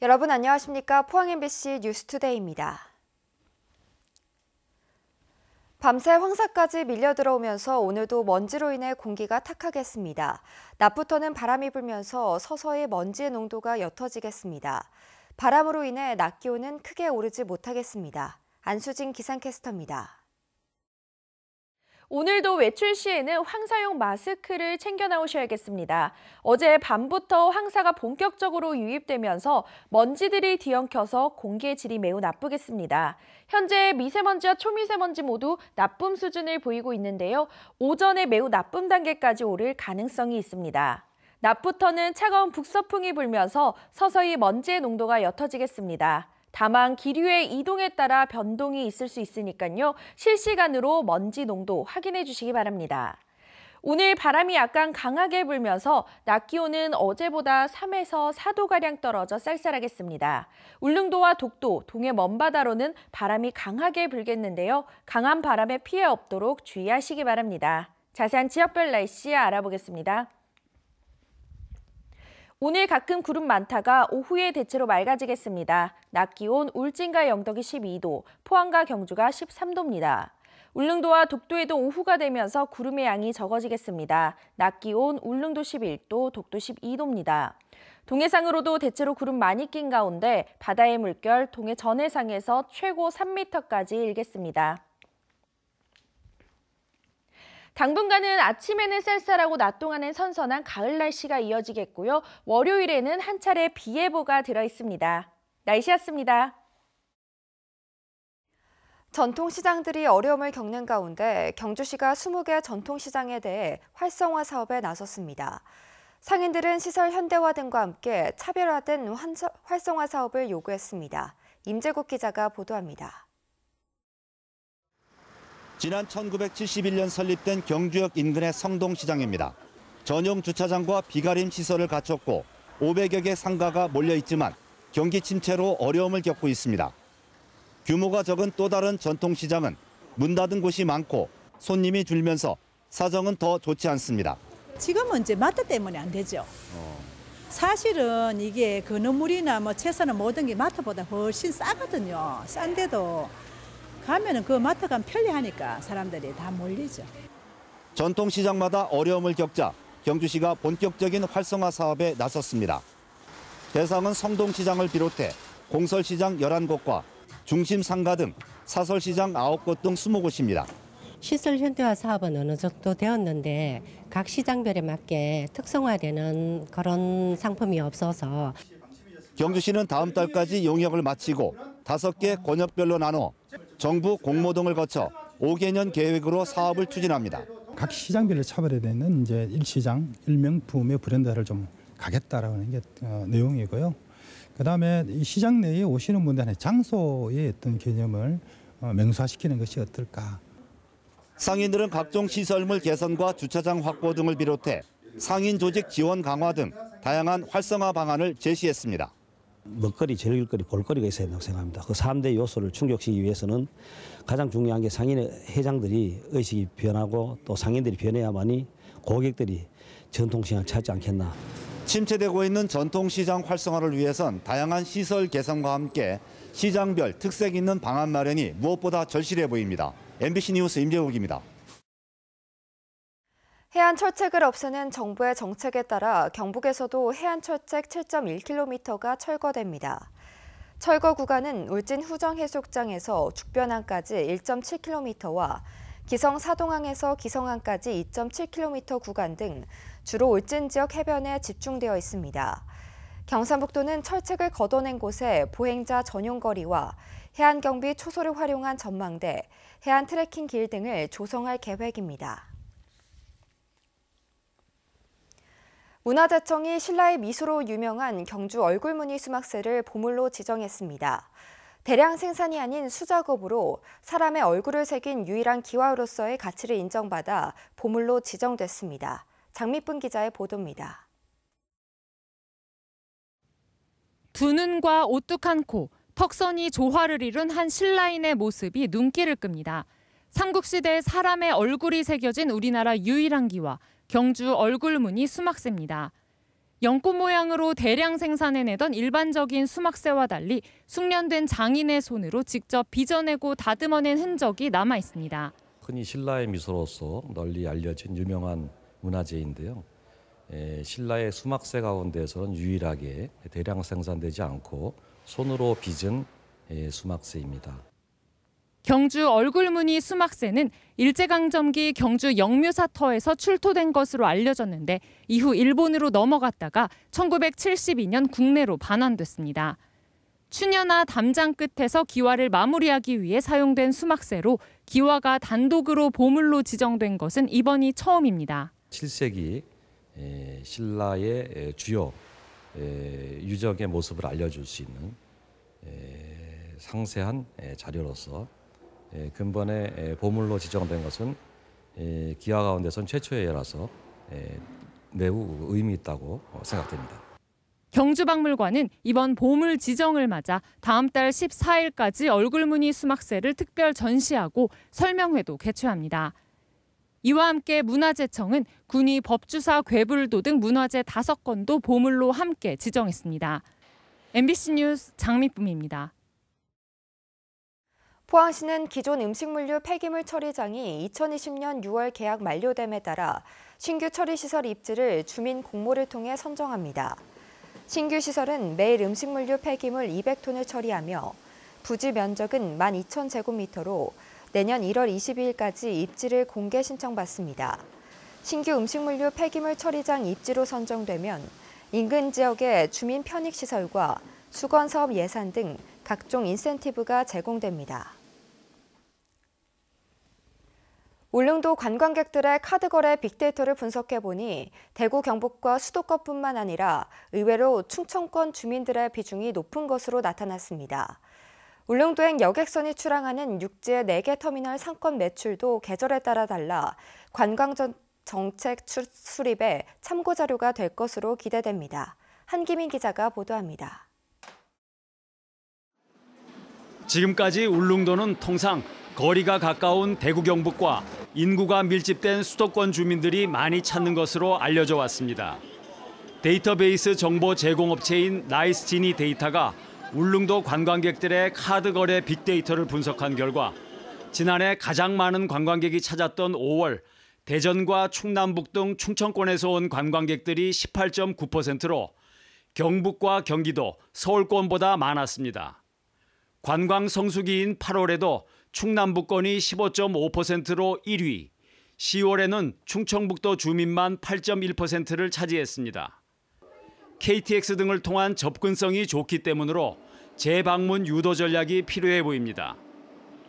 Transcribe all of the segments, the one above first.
여러분 안녕하십니까? 포항 MBC 뉴스투데이입니다. 밤새 황사까지 밀려 들어오면서 오늘도 먼지로 인해 공기가 탁하겠습니다. 낮부터는 바람이 불면서 서서히 먼지의 농도가 옅어지겠습니다. 바람으로 인해 낮 기온은 크게 오르지 못하겠습니다. 안수진 기상캐스터입니다. 오늘도 외출 시에는 황사용 마스크를 챙겨 나오셔야겠습니다. 어제 밤부터 황사가 본격적으로 유입되면서 먼지들이 뒤엉켜서 공기의 질이 매우 나쁘겠습니다. 현재 미세먼지와 초미세먼지 모두 나쁨 수준을 보이고 있는데요. 오전에 매우 나쁨 단계까지 오를 가능성이 있습니다. 낮부터는 차가운 북서풍이 불면서 서서히 먼지의 농도가 옅어지겠습니다. 다만 기류의 이동에 따라 변동이 있을 수 있으니까요. 실시간으로 먼지 농도 확인해 주시기 바랍니다. 오늘 바람이 약간 강하게 불면서 낮 기온은 어제보다 3에서 4도가량 떨어져 쌀쌀하겠습니다. 울릉도와 독도, 동해 먼바다로는 바람이 강하게 불겠는데요. 강한 바람에 피해 없도록 주의하시기 바랍니다. 자세한 지역별 날씨 알아보겠습니다. 오늘 가끔 구름 많다가 오후에 대체로 맑아지겠습니다. 낮 기온 울진과 영덕이 12도, 포항과 경주가 13도입니다. 울릉도와 독도에도 오후가 되면서 구름의 양이 적어지겠습니다. 낮 기온 울릉도 11도, 독도 12도입니다. 동해상으로도 대체로 구름 많이 낀 가운데 바다의 물결 동해 전해상에서 최고 3m까지 일겠습니다. 당분간은 아침에는 쌀쌀하고 낮 동안은 선선한 가을 날씨가 이어지겠고요. 월요일에는 한 차례 비 예보가 들어있습니다. 날씨였습니다. 전통시장들이 어려움을 겪는 가운데 경주시가 20개 전통시장에 대해 활성화 사업에 나섰습니다. 상인들은 시설 현대화 등과 함께 차별화된 활성화 사업을 요구했습니다. 임재국 기자가 보도합니다. 지난 1971년 설립된 경주역 인근의 성동시장입니다. 전용 주차장과 비가림 시설을 갖췄고 500여 개 상가가 몰려 있지만 경기 침체로 어려움을 겪고 있습니다. 규모가 적은 또 다른 전통시장은 문 닫은 곳이 많고 손님이 줄면서 사정은 더 좋지 않습니다. 지금은 이제 마트 때문에 안 되죠. 사실은 이게 건어물이나 채소나 모든 게 마트보다 훨씬 싸거든요. 싼데도 가면은 그 마트 가면 편리하니까 사람들이 다 몰리죠. 전통시장마다 어려움을 겪자 경주시가 본격적인 활성화 사업에 나섰습니다. 대상은 성동시장을 비롯해 공설시장 11곳과 중심 상가 등 사설시장 9곳 등 20곳입니다. 시설 현대화 사업은 어느 정도 되었는데 각 시장별에 맞게 특성화되는 그런 상품이 없어서 경주시는 다음 달까지 용역을 마치고 5개 권역별로 나눠 정부 공모등을 거쳐 5개년 계획으로 사업을 추진합니다. 각 시장별로 차별화되는 이제 일시장, 일명품의 브랜드화를 좀 가겠다라는 게 내용이고요. 그다음에 이 시장 내에 오시는 분들한테 장소의 어떤 개념을 명수화시키는 것이 어떨까. 상인들은 각종 시설물 개선과 주차장 확보 등을 비롯해 상인 조직 지원 강화 등 다양한 활성화 방안을 제시했습니다. 먹거리, 즐길거리, 볼거리가 있어야 된다고 생각합니다. 그 3대 요소를 충족시키기 위해서는 가장 중요한 게 상인의 회장들이 의식이 변하고 또 상인들이 변해야만이 고객들이 전통시장을 찾지 않겠나. 침체되고 있는 전통시장 활성화를 위해선 다양한 시설 개선과 함께 시장별 특색 있는 방안 마련이 무엇보다 절실해 보입니다. MBC 뉴스 임재욱입니다. 해안철책을 없애는 정부의 정책에 따라 경북에서도 해안철책 7.1km가 철거됩니다. 철거 구간은 울진 후정해수욕장에서 죽변항까지 1.7km와 기성 사동항에서 기성항까지 2.7km 구간 등 주로 울진 지역 해변에 집중되어 있습니다. 경상북도는 철책을 걷어낸 곳에 보행자 전용 거리와 해안경비 초소를 활용한 전망대, 해안 트레킹 길 등을 조성할 계획입니다. 문화재청이 신라의 미소로 유명한 경주 얼굴무늬 수막새를 보물로 지정했습니다. 대량 생산이 아닌 수작업으로 사람의 얼굴을 새긴 유일한 기와로서의 가치를 인정받아 보물로 지정됐습니다. 장미뿐 기자의 보도입니다. 두 눈과 오뚝한 코, 턱선이 조화를 이룬 한 신라인의 모습이 눈길을 끕니다. 삼국시대 사람의 얼굴이 새겨진 우리나라 유일한 기와 경주 얼굴무늬 수막새입니다. 연꽃 모양으로 대량 생산해내던 일반적인 수막새와 달리 숙련된 장인의 손으로 직접 빚어내고 다듬어낸 흔적이 남아 있습니다. 흔히 신라의 미소로서 널리 알려진 유명한 문화재인데요. 신라의 수막새 가운데서는 유일하게 대량 생산되지 않고 손으로 빚은 수막새입니다. 경주 얼굴무늬 수막새는 일제강점기 경주 영묘사터에서 출토된 것으로 알려졌는데 이후 일본으로 넘어갔다가 1972년 국내로 반환됐습니다. 추녀나 담장 끝에서 기와를 마무리하기 위해 사용된 수막새로 기와가 단독으로 보물로 지정된 것은 이번이 처음입니다. 7세기 신라의 주요 유적의 모습을 알려줄 수 있는 상세한 자료로서 근본의 보물로 지정된 것은 기와 가운데선 최초의 예라서 매우 의미 있다고 생각됩니다. 경주박물관은 이번 보물 지정을 맞아 다음 달 14일까지 얼굴무늬 수막새를 특별 전시하고 설명회도 개최합니다. 이와 함께 문화재청은 군위 법주사 괴불도 등 문화재 5건도 보물로 함께 지정했습니다. MBC 뉴스 장미쁨입니다. 포항시는 기존 음식물류 폐기물 처리장이 2020년 6월 계약 만료됨에 따라 신규 처리시설 입지를 주민 공모를 통해 선정합니다. 신규 시설은 매일 음식물류 폐기물 200톤을 처리하며 부지 면적은 12,000제곱미터로 내년 1월 22일까지 입지를 공개 신청받습니다. 신규 음식물류 폐기물 처리장 입지로 선정되면 인근 지역의 주민 편익시설과 수건사업 예산 등 각종 인센티브가 제공됩니다. 울릉도 관광객들의 카드 거래 빅데이터를 분석해보니 대구 경북과 수도권뿐만 아니라 의외로 충청권 주민들의 비중이 높은 것으로 나타났습니다. 울릉도행 여객선이 출항하는 육지의 4개 터미널 상권 매출도 계절에 따라 달라 관광 정책 수립에 참고 자료가 될 것으로 기대됩니다. 한기민 기자가 보도합니다. 지금까지 울릉도는 통상 거리가 가까운 대구 경북과 인구가 밀집된 수도권 주민들이 많이 찾는 것으로 알려져 왔습니다. 데이터베이스 정보 제공업체인 나이스지니 데이터가 울릉도 관광객들의 카드 거래 빅데이터를 분석한 결과 지난해 가장 많은 관광객이 찾았던 5월 대전과 충남북 등 충청권에서 온 관광객들이 18.9%로 경북과 경기도, 서울권보다 많았습니다. 관광 성수기인 8월에도 충남북권이 15.5%로 1위, 10월에는 충청북도 주민만 8.1%를 차지했습니다. KTX 등을 통한 접근성이 좋기 때문으로 재방문 유도 전략이 필요해 보입니다.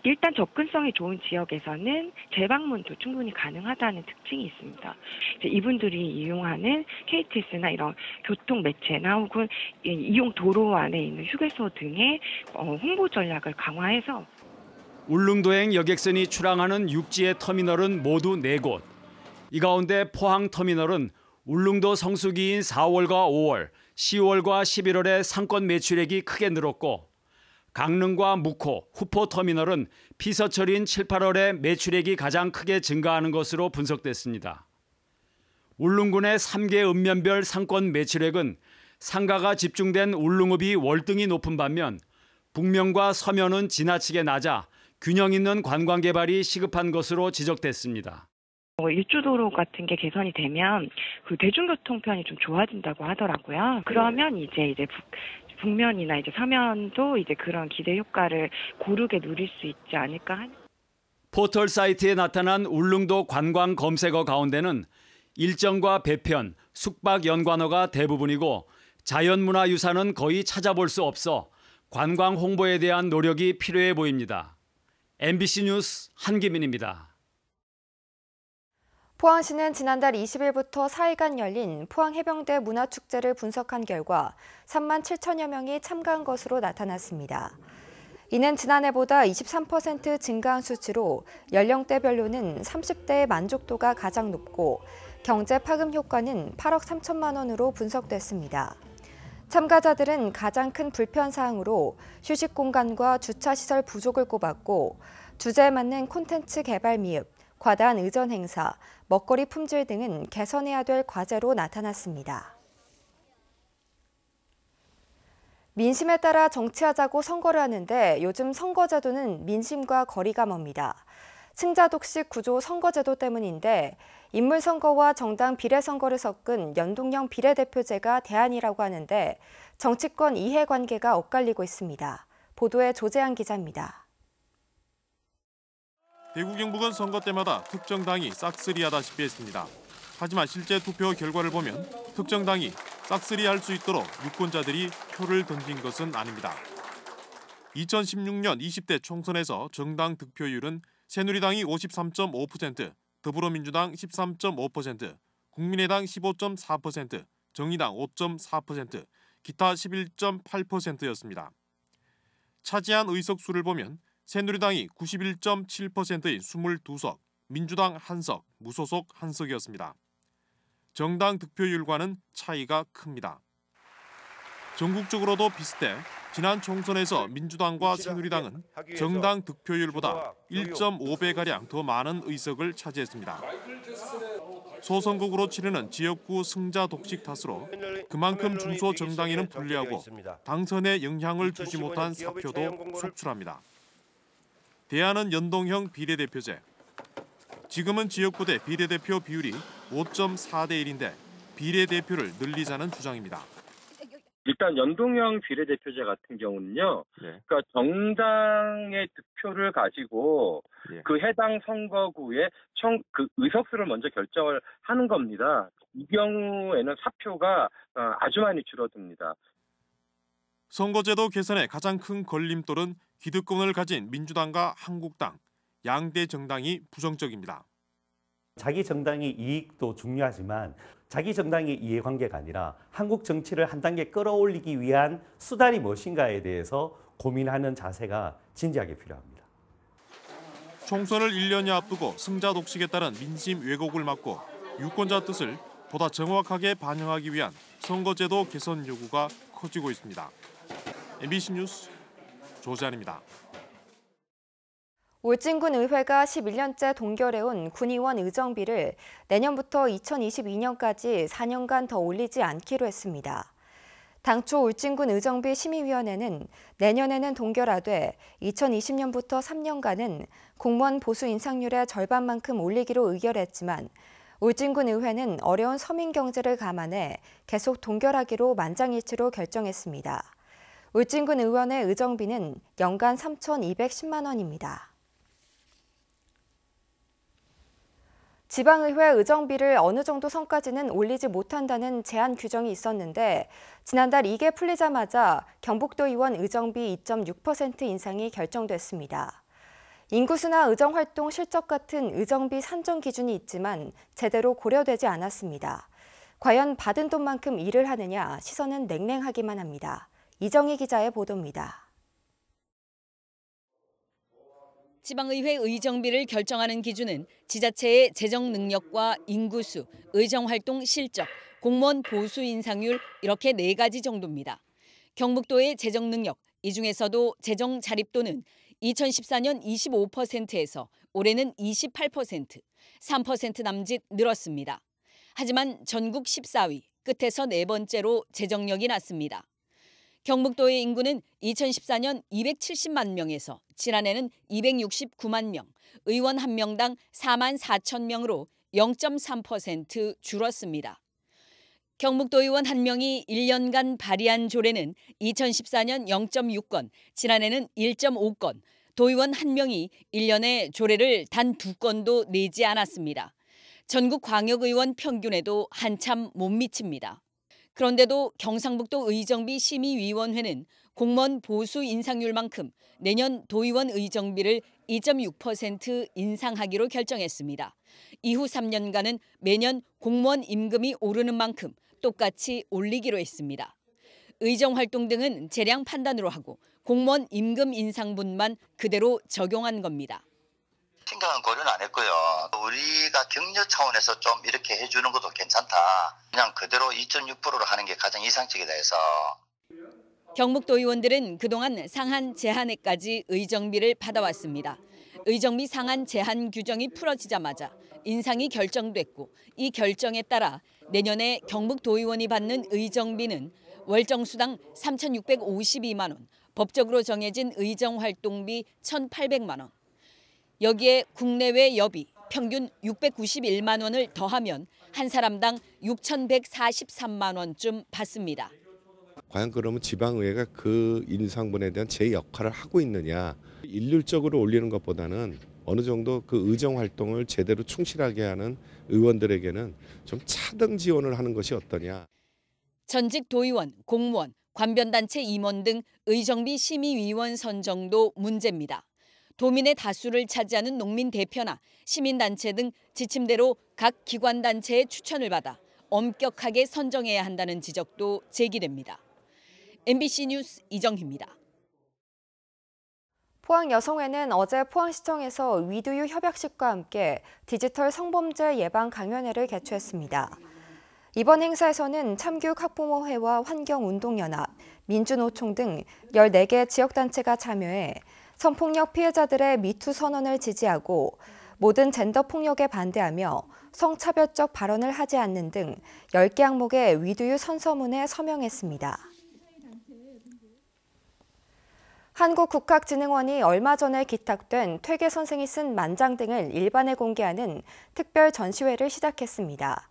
일단 접근성이 좋은 지역에서는 재방문도 충분히 가능하다는 특징이 있습니다. 이분들이 이용하는 KTX나 이런 교통 매체나 혹은 이용 도로 안에 있는 휴게소 등의 홍보 전략을 강화해서 울릉도행 여객선이 출항하는 육지의 터미널은 모두 4곳. 이 가운데 포항 터미널은 울릉도 성수기인 4월과 5월, 10월과 11월에 상권 매출액이 크게 늘었고 강릉과 묵호, 후포 터미널은 피서철인 7, 8월에 매출액이 가장 크게 증가하는 것으로 분석됐습니다. 울릉군의 3개 읍면별 상권 매출액은 상가가 집중된 울릉읍이 월등히 높은 반면 북면과 서면은 지나치게 낮아 균형 있는 관광 개발이 시급한 것으로 지적됐습니다. 일주도로 같은 게 개선이 되면 그 대중교통편이 좀 좋아진다고 하더라고요. 그러면 이제 북면이나 서면도 그런 기대 효과를 고르게 누릴 수 있지 않을까. 포털 사이트에 나타난 울릉도 관광 검색어 가운데는 일정과 배편, 숙박 연관어가 대부분이고 자연문화유산은 거의 찾아볼 수 없어 관광 홍보에 대한 노력이 필요해 보입니다. MBC 뉴스 한기민입니다. 포항시는 지난달 20일부터 4일간 열린 포항해병대 문화축제를 분석한 결과 3만 7천여 명이 참가한 것으로 나타났습니다. 이는 지난해보다 23% 증가한 수치로 연령대별로는 30대의 만족도가 가장 높고 경제 파급 효과는 8억 3천만 원으로 분석됐습니다. 참가자들은 가장 큰 불편사항으로 휴식 공간과 주차시설 부족을 꼽았고 주제에 맞는 콘텐츠 개발 미흡, 과다한 의전 행사, 먹거리 품질 등은 개선해야 될 과제로 나타났습니다. 민심에 따라 정치하자고 선거를 하는데 요즘 선거제도는 민심과 거리가 멉니다. 승자독식 구조 선거제도 때문인데 인물선거와 정당 비례선거를 섞은 연동형 비례대표제가 대안이라고 하는데 정치권 이해관계가 엇갈리고 있습니다. 보도에 조재한 기자입니다. 대구 경북은 선거 때마다 특정 당이 싹쓸이하다시피 했습니다. 하지만 실제 투표 결과를 보면 특정 당이 싹쓸이할 수 있도록 유권자들이 표를 던진 것은 아닙니다. 2016년 20대 총선에서 정당 득표율은 새누리당이 53.5%, 더불어민주당 13.5%, 국민의당 15.4%, 정의당 5.4%, 기타 11.8%였습니다. 차지한 의석수를 보면 새누리당이 91.7%인 22석, 민주당 1석, 무소속 1석이었습니다. 정당 득표율과는 차이가 큽니다. 전국적으로도 비슷해 지난 총선에서 민주당과 새누리당은 정당 득표율보다 1.5배가량 더 많은 의석을 차지했습니다. 소선거구로 치르는 지역구 승자 독식 탓으로 그만큼 중소정당에는 불리하고 당선에 영향을 주지 못한 사표도 속출합니다. 대안은 연동형 비례대표제. 지금은 지역구대 비례대표 비율이 5.4대 1인데 비례대표를 늘리자는 주장입니다. 일단 연동형 비례대표제 같은 경우는요. 그러니까 정당의 득표를 가지고 그 해당 선거구의 그 의석수를 먼저 결정을 하는 겁니다. 이 경우에는 사표가 아주 많이 줄어듭니다. 선거제도 개선의 가장 큰 걸림돌은 기득권을 가진 민주당과 한국당, 양대 정당이 부정적입니다. 자기 정당의 이익도 중요하지만 자기 정당의 이해관계가 아니라 한국 정치를 한 단계 끌어올리기 위한 수단이 무엇인가에 대해서 고민하는 자세가 진지하게 필요합니다. 총선을 1년여 앞두고 승자 독식에 따른 민심 왜곡을 막고 유권자 뜻을 보다 정확하게 반영하기 위한 선거제도 개선 요구가 커지고 있습니다. MBC 뉴스 조재환입니다. 울진군 의회가 11년째 동결해온 군의원 의정비를 내년부터 2022년까지 4년간 더 올리지 않기로 했습니다. 당초 울진군 의정비 심의위원회는 내년에는 동결하되 2020년부터 3년간은 공무원 보수 인상률의 절반만큼 올리기로 의결했지만 울진군 의회는 어려운 서민 경제를 감안해 계속 동결하기로 만장일치로 결정했습니다. 울진군 의원의 의정비는 연간 3,210만 원입니다. 지방의회 의정비를 어느 정도 선까지는 올리지 못한다는 제한 규정이 있었는데 지난달 이게 풀리자마자 경북도 의원 의정비 2.6% 인상이 결정됐습니다. 인구수나 의정활동 실적 같은 의정비 산정 기준이 있지만 제대로 고려되지 않았습니다. 과연 받은 돈만큼 일을 하느냐 시선은 냉랭하기만 합니다. 이정희 기자의 보도입니다. 지방의회 의정비를 결정하는 기준은 지자체의 재정 능력과 인구수, 의정활동 실적, 공무원 보수 인상률 이렇게 4가지 정도입니다. 경북도의 재정 능력, 이 중에서도 재정 자립도는 2014년 25%에서 올해는 28%, 3% 남짓 늘었습니다. 하지만 전국 14위, 끝에서 4번째로 재정력이 낮습니다. 경북도의 인구는 2014년 270만 명에서 지난해는 269만 명, 의원 1명당 4만 4천 명으로 0.3% 줄었습니다. 경북도 의원 1명이 1년간 발의한 조례는 2014년 0.6건, 지난해는 1.5건, 도의원 1명이 1년에 조례를 단 2건도 내지 않았습니다. 전국 광역의원 평균에도 한참 못 미칩니다. 그런데도 경상북도 의정비 심의위원회는 공무원 보수 인상률만큼 내년 도의원 의정비를 2.6% 인상하기로 결정했습니다. 이후 3년간은 매년 공무원 임금이 오르는 만큼 똑같이 올리기로 했습니다. 의정활동 등은 재량 판단으로 하고 공무원 임금 인상분만 그대로 적용한 겁니다. 생각은 고려는 안 했고요. 우리가 격려 차원에서 좀 이렇게 해주는 것도 괜찮다. 그냥 그대로 2.6%로 하는 게 가장 이상적이다 해서. 경북도 의원들은 그동안 상한 제한에까지 의정비를 받아왔습니다. 의정비 상한 제한 규정이 풀어지자마자 인상이 결정됐고 이 결정에 따라 내년에 경북도의원이 받는 의정비는 월정수당 3,652만 원, 법적으로 정해진 의정활동비 1,800만 원. 여기에 국내외 여비 평균 691만 원을 더하면 한 사람당 6,143만 원쯤 받습니다. 과연 그러면 지방의회가 그 인상분에 대한 제 역할을 하고 있느냐. 일률적으로 올리는 것보다는 어느 정도 그 의정활동을 제대로 충실하게 하는 의원들에게는 좀 차등 지원을 하는 것이 어떠냐. 전직 도의원, 공무원, 관변단체 임원 등 의정비 심의위원 선정도 문제입니다. 도민의 다수를 차지하는 농민 대표나 시민단체 등 지침대로 각 기관단체의 추천을 받아 엄격하게 선정해야 한다는 지적도 제기됩니다. MBC 뉴스 이정희입니다. 포항여성회는 어제 포항시청에서 위두유 협약식과 함께 디지털 성범죄 예방 강연회를 개최했습니다. 이번 행사에서는 참교육 학부모회와 환경운동연합, 민주노총 등 14개 지역단체가 참여해 성폭력 피해자들의 미투 선언을 지지하고 모든 젠더 폭력에 반대하며 성차별적 발언을 하지 않는 등 10개 항목의 위두유 선서문에 서명했습니다. 한국국학진흥원이 얼마 전에 기탁된 퇴계 선생이 쓴 만장 등을 일반에 공개하는 특별 전시회를 시작했습니다.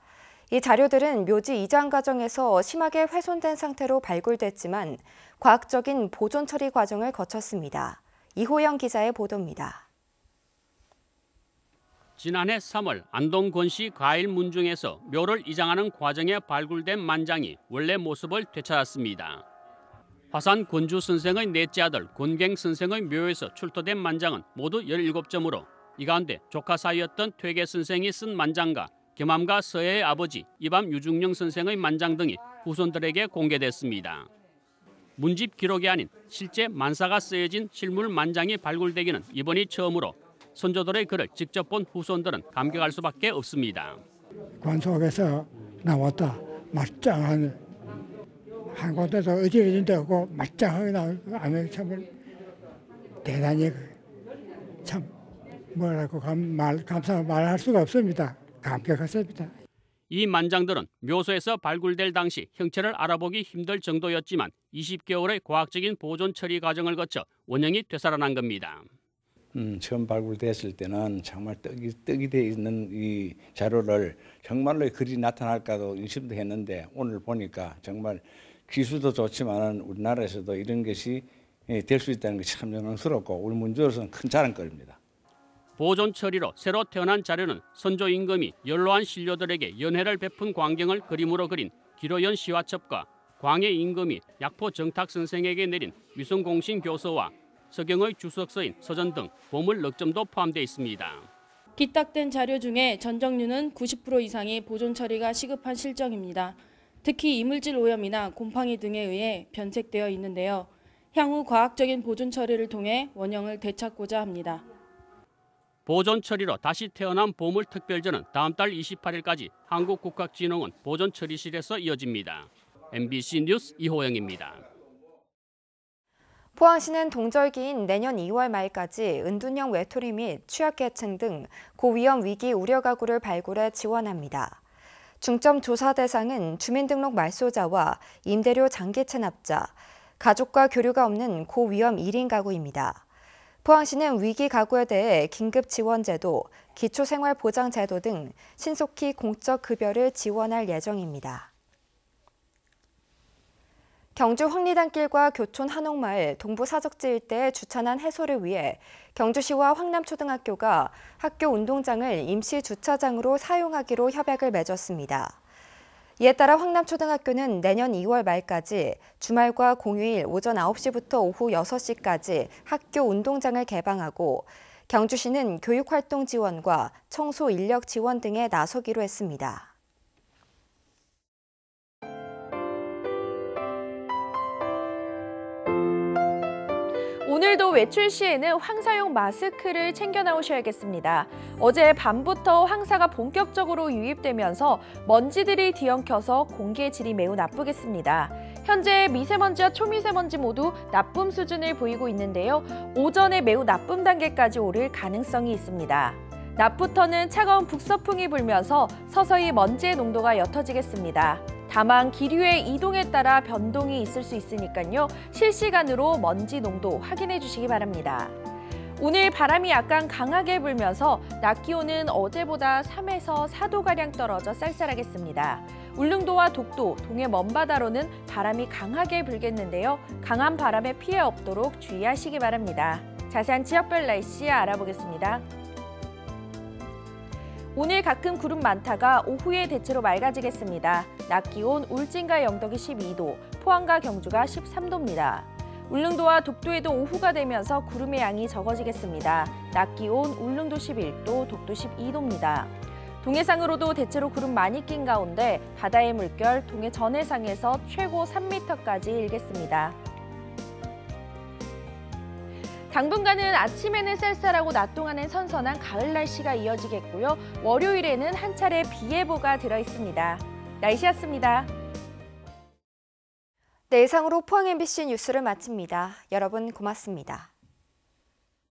이 자료들은 묘지 이장 과정에서 심하게 훼손된 상태로 발굴됐지만 과학적인 보존 처리 과정을 거쳤습니다. 이호영 기자의 보도입니다. 지난해 3월 안동 권시 과일 문중에서 묘를 이장하는 과정에 발굴된 만장이 원래 모습을 되찾았습니다. 화산 권주 선생의 넷째 아들 권갱 선생의 묘에서 출토된 만장은 모두 17점으로 이 가운데 조카 사이였던 퇴계 선생이 쓴 만장과 겸암가 서해의 아버지 이밤 유중령 선생의 만장 등이 후손들에게 공개됐습니다. 문집 기록이 아닌 실제 만사가 쓰여진 실물 만장이 발굴되기는 이번이 처음으로 선조들의 글을 직접 본 후손들은 감격할 수밖에 없습니다. 관 속에서 나왔다. 말짱한 한 곳에서 어지러진 데 없고 말짱하게 나오는 참 대단히 참 뭐라고 감사하고 말할 수가 없습니다. 감격했습니다. 이 만장들은 묘소에서 발굴될 당시 형체를 알아보기 힘들 정도였지만 20개월의 과학적인 보존 처리 과정을 거쳐 원형이 되살아난 겁니다. 처음 발굴됐을 때는 정말 떡이 돼 있는 이 자료를 정말로 글이 나타날까도 의심도 했는데 오늘 보니까 정말 기술도 좋지만 우리나라에서도 이런 것이 될 수 있다는 게 참 영광스럽고 우리 문주로서는 큰 자랑거리입니다. 보존 처리로 새로 태어난 자료는 선조 임금이 연로한 신료들에게 연회를 베푼 광경을 그림으로 그린 기로연 시화첩과 광해 임금이 약포 정탁 선생에게 내린 위성공신 교서와 서경의 주석서인 서전 등 보물 넉 점도 포함되어 있습니다. 기탁된 자료 중에 전정류는 90% 이상이 보존 처리가 시급한 실정입니다. 특히 이물질 오염이나 곰팡이 등에 의해 변색되어 있는데요. 향후 과학적인 보존 처리를 통해 원형을 되찾고자 합니다. 보존 처리로 다시 태어난 보물 특별전은 다음 달 28일까지 한국국학진흥원 보존 처리실에서 이어집니다. MBC 뉴스 이호영입니다. 포항시는 동절기인 내년 2월 말까지 은둔형 외톨이 및 취약계층 등 고위험 위기 우려 가구를 발굴해 지원합니다. 중점 조사 대상은 주민등록 말소자와 임대료 장기 체납자, 가족과 교류가 없는 고위험 1인 가구입니다. 포항시는 위기 가구에 대해 긴급 지원 제도, 기초생활보장 제도 등 신속히 공적 급여를 지원할 예정입니다. 경주 황리단길과 교촌 한옥마을, 동부 사적지 일대의 주차난 해소를 위해 경주시와 황남초등학교가 학교 운동장을 임시 주차장으로 사용하기로 협약을 맺었습니다. 이에 따라 황남초등학교는 내년 2월 말까지 주말과 공휴일 오전 9시부터 오후 6시까지 학교 운동장을 개방하고 경주시는 교육활동 지원과 청소 인력 지원 등에 나서기로 했습니다. 오늘도 외출 시에는 황사용 마스크를 챙겨 나오셔야겠습니다. 어제 밤부터 황사가 본격적으로 유입되면서 먼지들이 뒤엉켜서 공기의 질이 매우 나쁘겠습니다. 현재 미세먼지와 초미세먼지 모두 나쁨 수준을 보이고 있는데요. 오전에 매우 나쁨 단계까지 오를 가능성이 있습니다. 낮부터는 차가운 북서풍이 불면서 서서히 먼지의 농도가 옅어지겠습니다. 다만 기류의 이동에 따라 변동이 있을 수 있으니까요. 실시간으로 먼지 농도 확인해 주시기 바랍니다. 오늘 바람이 약간 강하게 불면서 낮 기온은 어제보다 3에서 4도가량 떨어져 쌀쌀하겠습니다. 울릉도와 독도, 동해 먼바다로는 바람이 강하게 불겠는데요. 강한 바람에 피해 없도록 주의하시기 바랍니다. 자세한 지역별 날씨 알아보겠습니다. 오늘 가끔 구름 많다가 오후에 대체로 맑아지겠습니다. 낮 기온 울진과 영덕이 12도, 포항과 경주가 13도입니다. 울릉도와 독도에도 오후가 되면서 구름의 양이 적어지겠습니다. 낮 기온 울릉도 11도, 독도 12도입니다. 동해상으로도 대체로 구름 많이 낀 가운데 바다의 물결 동해 전해상에서 최고 3m까지 일겠습니다. 당분간은 아침에는 쌀쌀하고 낮 동안엔 선선한 가을 날씨가 이어지겠고요. 월요일에는 한 차례 비 예보가 들어있습니다. 날씨였습니다. 네, 이상으로 포항 MBC 뉴스를 마칩니다. 여러분 고맙습니다.